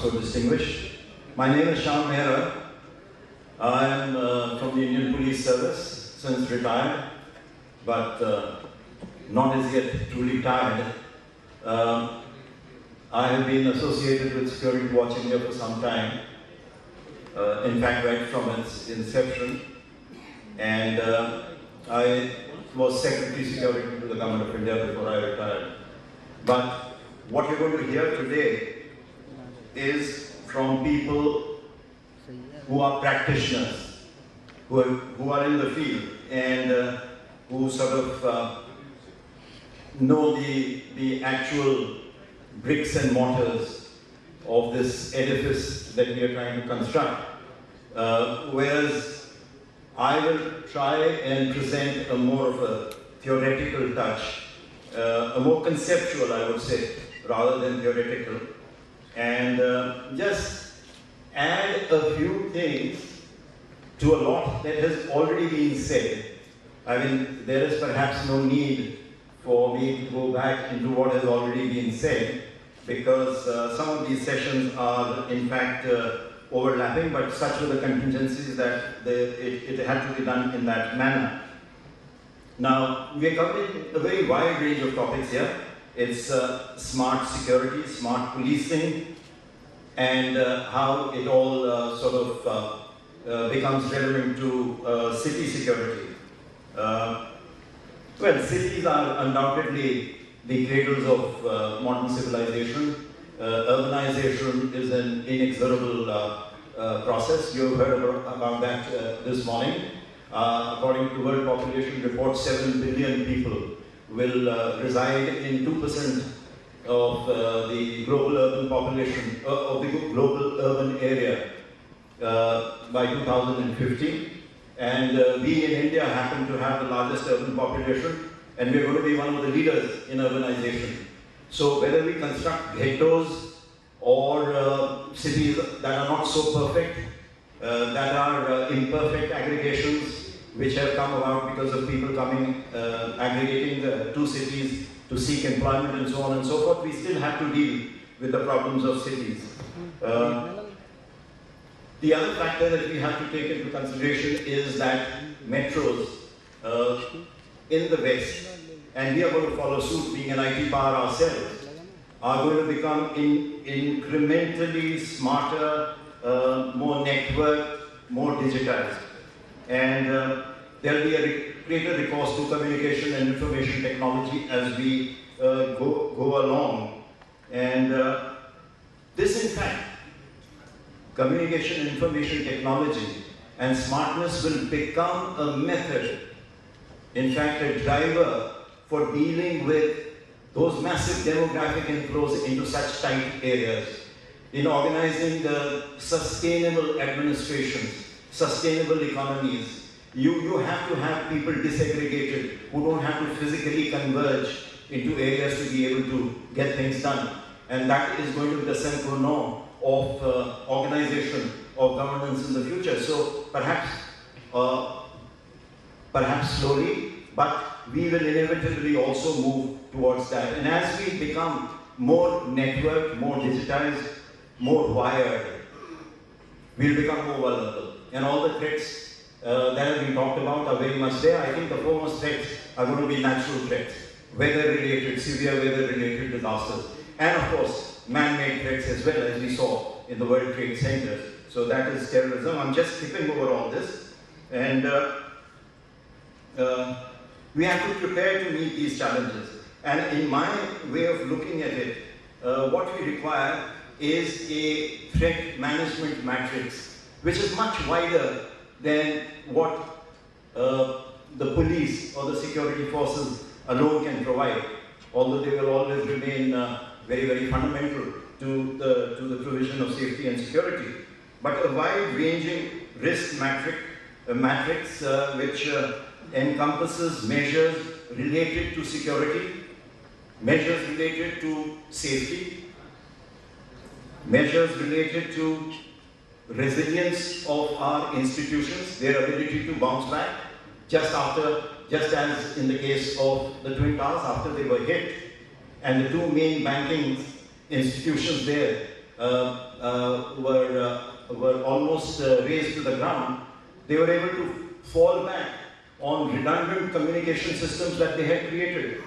so distinguished. My name is Shyam Mehra. I am from the Indian Police Service, since retired, but not as yet truly tired. I have been associated with Security Watch India for some time, in fact right from its inception, and I was Secretary Security to the Government of India before I retired. But what you're going to hear today is from people who are practitioners, who are in the field, and who sort of know the actual bricks and mortars of this edifice that we are trying to construct. Whereas I will try and present a more of a theoretical touch, a more conceptual, I would say, rather than theoretical, and just add a few things to a lot that has already been said. I mean, there is perhaps no need for me to go back into what has already been said, because some of these sessions are in fact overlapping, but such were the contingencies that it had to be done in that manner. Now, we are covering a very wide range of topics here. It's smart security, smart policing, and how it all sort of becomes relevant to city security. Well, cities are undoubtedly the cradles of modern civilization. Urbanization is an inexorable process. You have heard about that this morning. According to World Population Report, 7 billion people will reside in 2% of the global urban population, of the global urban area by 2050. And we in India happen to have the largest urban population, and we are going to be one of the leaders in urbanization. So whether we construct ghettos or cities that are not so perfect, that are imperfect aggregations, which have come about because of people coming, aggregating the two cities to seek employment and so on and so forth, we still have to deal with the problems of cities. The other factor that we have to take into consideration is that metros in the West, and we are going to follow suit, being an IT power ourselves, are going to become incrementally smarter, more networked, more digitized. And there will be a greater recourse to communication and information technology as we go along. And this, in fact, communication and information technology and smartness will become a method, in fact a driver for dealing with those massive demographic inflows into such tight areas, in organizing the sustainable administrations, sustainable economies. You have to have people disaggregated who don't have to physically converge into areas to be able to get things done. And that is going to be the sine qua non of organization of governance in the future. So perhaps slowly, but we will inevitably also move towards that. And as we become more networked, more digitized, more wired, we'll become more vulnerable. And all the threats that have been talked about are very much there. I think the foremost threats are going to be natural threats, weather-related, severe weather-related disasters, and of course, man-made threats as well, as we saw in the World Trade Centers. So that is terrorism. I'm just skipping over all this. And we have to prepare to meet these challenges. And in my way of looking at it, what we require is a threat management matrix, which is much wider than what the police or the security forces alone can provide, although they will always remain very, very fundamental to the provision of safety and security. But a wide-ranging risk matrix which encompasses measures related to security, measures related to safety, measures related to resilience of our institutions, their ability to bounce back, just as in the case of the Twin Towers after they were hit, and the two main banking institutions there were almost razed to the ground, they were able to fall back on redundant communication systems that they had created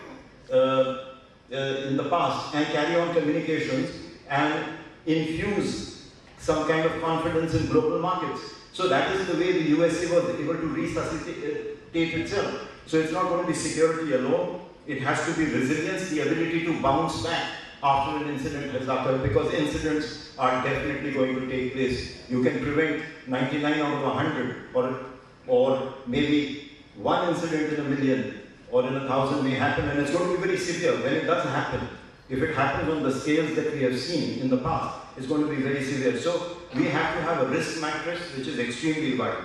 in the past and carry on communications and infuse some kind of confidence in global markets. So that is the way the USA was able to resuscitate itself. So it's not going to be security alone. It has to be resilience, the ability to bounce back after an incident has occurred, because incidents are definitely going to take place. You can prevent 99 out of 100, or maybe one incident in a million or in 1,000 may happen, and it's going to be very severe. When it does happen, if it happens on the scales that we have seen in the past, it's going to be very severe. So we have to have a risk matrix which is extremely wide.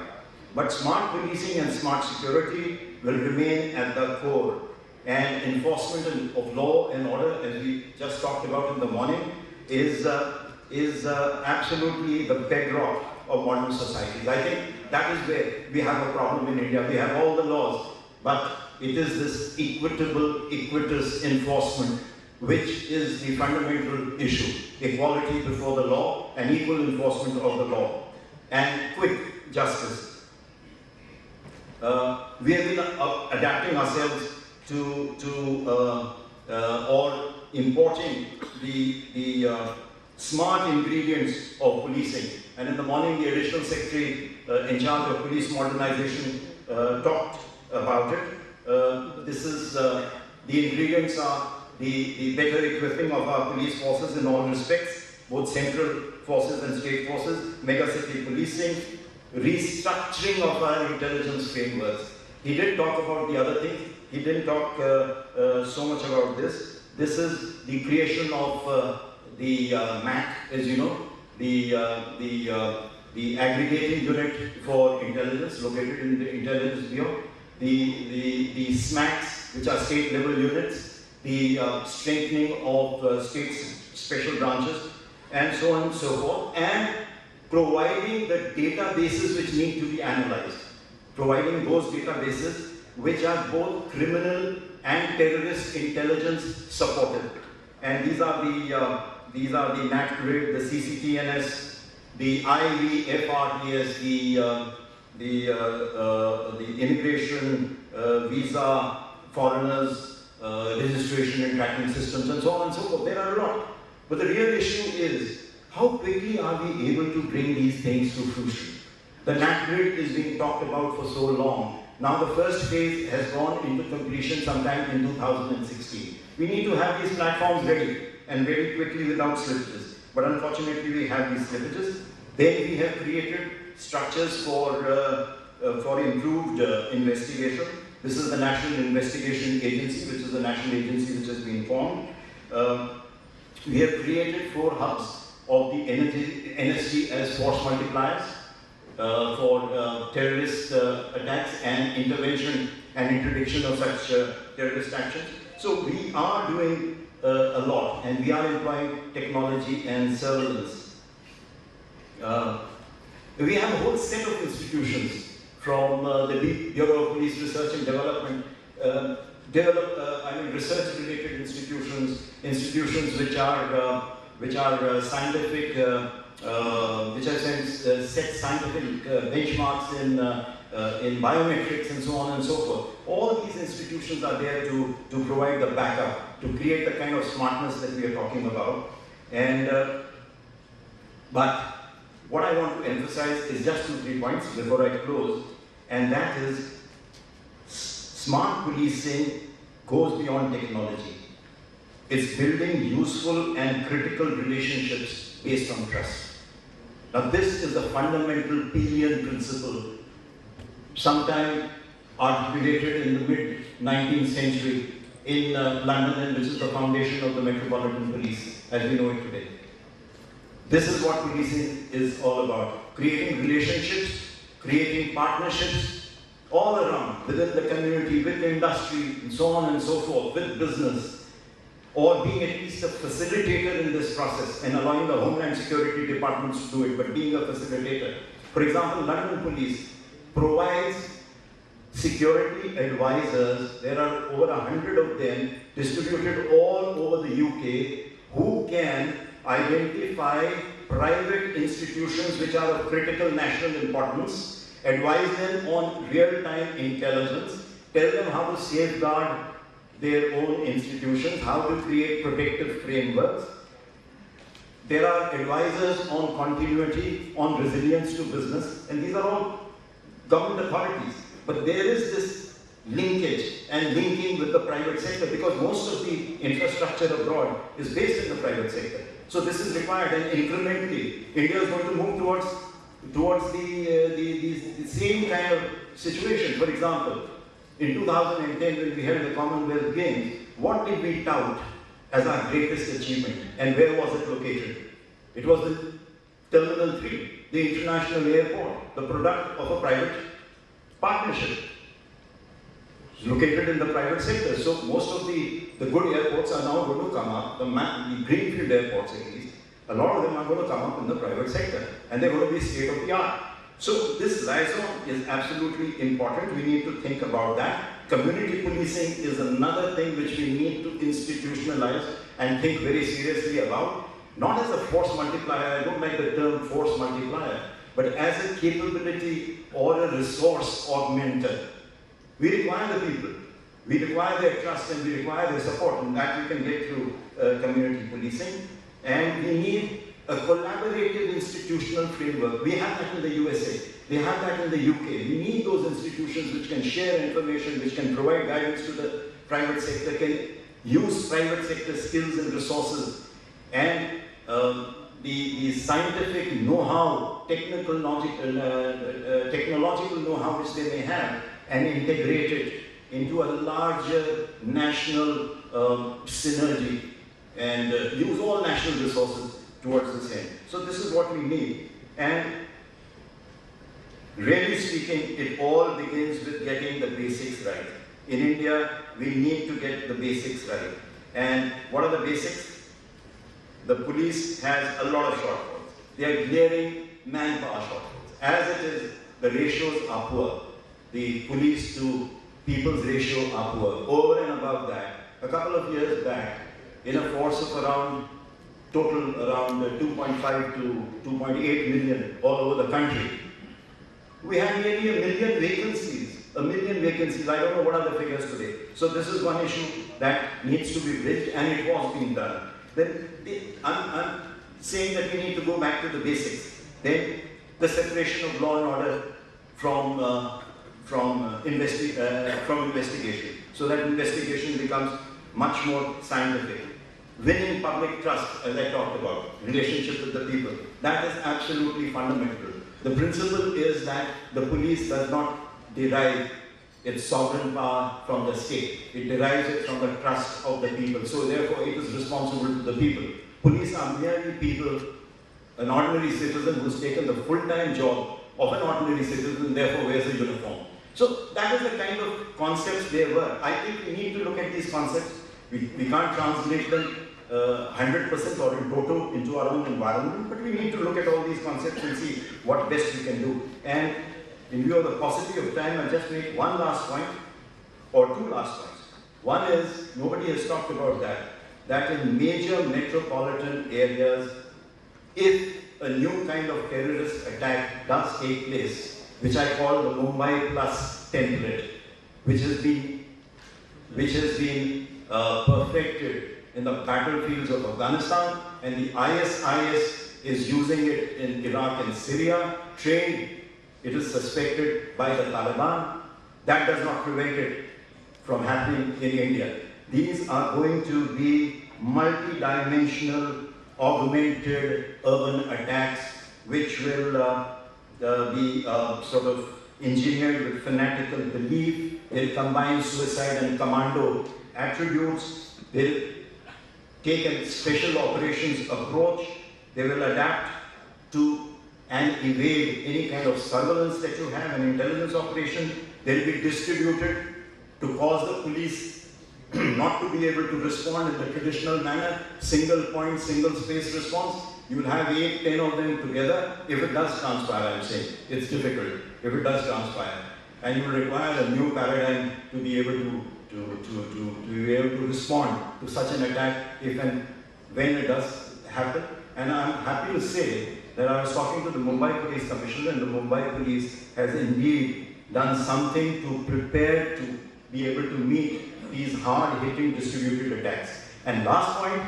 But smart policing and smart security will remain at the core. And enforcement of law and order, as we just talked about in the morning, is absolutely the bedrock of modern societies. I think that is where we have a problem in India. We have all the laws, but it is this equitable, equitous enforcement which is the fundamental issue. Equality before the law and equal enforcement of the law. And quick justice. We have been adapting ourselves or importing the smart ingredients of policing. And in the morning, the additional secretary in charge of police modernization talked about it. The ingredients are the better equipping of our police forces in all respects, both central forces and state forces, megacity policing, restructuring of our intelligence frameworks. He did talk about the other things. He didn't talk so much about this. This is the creation of the MAC, as you know, the aggregating unit for intelligence located in the Intelligence Bureau, the SMACs, which are state level units, the strengthening of state special branches, and so on and so forth, and providing the databases which need to be analyzed. Providing those databases which are both criminal and terrorist intelligence supported. And these are the NAT-GRID, the CCTNS, the IVFRDS, the immigration, visa, foreigners, registration and tracking systems, and so on and so forth. There are a lot. But the real issue is, how quickly are we able to bring these things to fruition? The NAT-GRID is being talked about for so long. Now the first phase has gone into completion sometime in 2016. We need to have these platforms ready and very quickly without slippages. But unfortunately we have these slippages. Then we have created structures for improved investigation. This is the National Investigation Agency, which is the national agency which has been formed. We have created 4 hubs of the NSG as force multipliers for terrorist attacks and intervention and interdiction of such terrorist actions. So we are doing a lot, and we are employing technology and surveillance. We have a whole set of institutions from the Bureau of Police Research and Development, research-related institutions, which are scientific, which have set scientific benchmarks in biometrics and so on and so forth. All these institutions are there to provide the backup, to create the kind of smartness that we are talking about. And but what I want to emphasize is just 2-3 points before I close, and that is smart policing goes beyond technology. It's building useful and critical relationships based on trust. Now this is a fundamental Peelian principle, sometime articulated in the mid-19th century in London, which is the foundation of the Metropolitan Police as we know it today. This is what policing is all about: creating relationships, creating partnerships all around, within the community, with the industry, and so on and so forth, with business, or being at least a facilitator in this process and allowing the Homeland Security departments to do it, but being a facilitator. For example, London Police provides security advisors. There are over 100 of them distributed all over the UK who can identify private institutions which are of critical national importance, advise them on real-time intelligence, tell them how to safeguard their own institutions, how to create protective frameworks. There are advisors on continuity, on resilience to business, and these are all government authorities. But there is this linkage and linking with the private sector, because most of the infrastructure abroad is based in the private sector. So this is required, and incrementally, India is going to move towards the same kind of situation. For example, in 2010, when we held the Commonwealth Games, what did we tout as our greatest achievement, and where was it located? It was the Terminal 3, the international airport, the product of a private partnership. It's located in the private sector. So most of the good airports are now going to come up, the greenfield airports at least, a lot of them are going to come up in the private sector, and they're going to be state of the art. So this liaison is absolutely important. We need to think about that. Community policing is another thing which we need to institutionalize and think very seriously about. Not as a force multiplier, I don't like the term force multiplier, but as a capability or a resource augmenter. We require the people. We require their trust and we require their support, and that we can get through community policing. And we need a collaborative institutional framework. We have that in the USA. They have that in the UK. We need those institutions which can share information, which can provide guidance to the private sector, can use private sector skills and resources, and the scientific know-how, technological know-how which they may have, and integrate it into a larger national synergy, and use all national resources towards this end. So this is what we need. And really speaking, it all begins with getting the basics right. In India, we need to get the basics right. And what are the basics? The police has a lot of shortfalls. They are glaring manpower shortfalls. As it is, the ratios are poor. The police to people's ratio are poor. Over and above that, a couple of years back, in a force of around 2.5 to 2.8 million all over the country, we have nearly a million vacancies. I don't know what are the figures today. So this is one issue that needs to be bridged, and it was being done. Then I'm saying that we need to go back to the basics. Then the separation of law and order from investigation, so that investigation becomes much more scientific. Winning public trust, as I talked about, relationship with the people, that is absolutely fundamental. The principle is that the police does not derive its sovereign power from the state. It derives it from the trust of the people. So therefore, it is responsible to the people. Police are merely people, an ordinary citizen who's taken the full-time job of an ordinary citizen, therefore wears a uniform. So that is the kind of concepts there were. I think we need to look at these concepts. We can't translate them 100% or in toto into our own environment, but we need to look at all these concepts and see what best we can do. And in view of the paucity of time, I'll just make one last point, or two last points. One is, nobody has talked about that in major metropolitan areas, if a new kind of terrorist attack does take place, which I call the Mumbai Plus template, which has been perfected in the battlefields of Afghanistan, and the ISIS is using it in Iraq and Syria, trained, it is suspected, by the Taliban. That does not prevent it from happening in India. These are going to be multi-dimensional, augmented urban attacks, which will be sort of engineered with fanatical belief. They'll combine suicide and commando attributes. They'll take a special operations approach. They will adapt to and evade any kind of surveillance that you have, an intelligence operation. They'll be distributed to cause the police not to be able to respond in the traditional manner, single point, single space response. You will have 8, 10 of them together. If it does transpire, I'm saying, it's difficult. If it does transpire, and you will require a new paradigm to be able to respond to such an attack if and when it does happen, and I'm happy to say that I was talking to the Mumbai Police Commissioner, and the Mumbai Police has indeed done something to prepare to be able to meet these hard-hitting distributed attacks. And last point,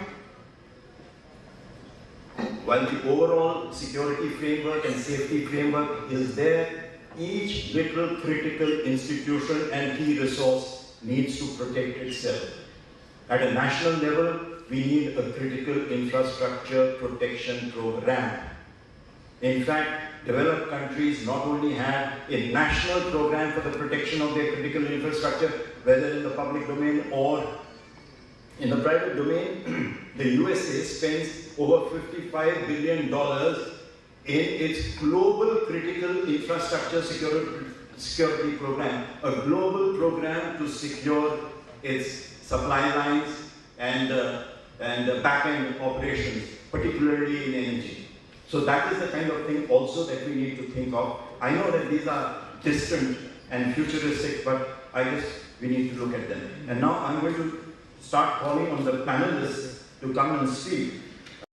while the overall security framework and safety framework is there, each little critical institution and key resource needs to protect itself. At a national level, we need a critical infrastructure protection program. In fact, developed countries not only have a national program for the protection of their critical infrastructure, whether in the public domain or in the private domain, the USA spends over $55 billion in its global critical infrastructure security program, a global program to secure its supply lines and back-end operations, particularly in energy. So that is the kind of thing also that we need to think of. I know that these are distant and futuristic, but I guess we need to look at them. And now I'm going to start calling on the panelists to come and speak.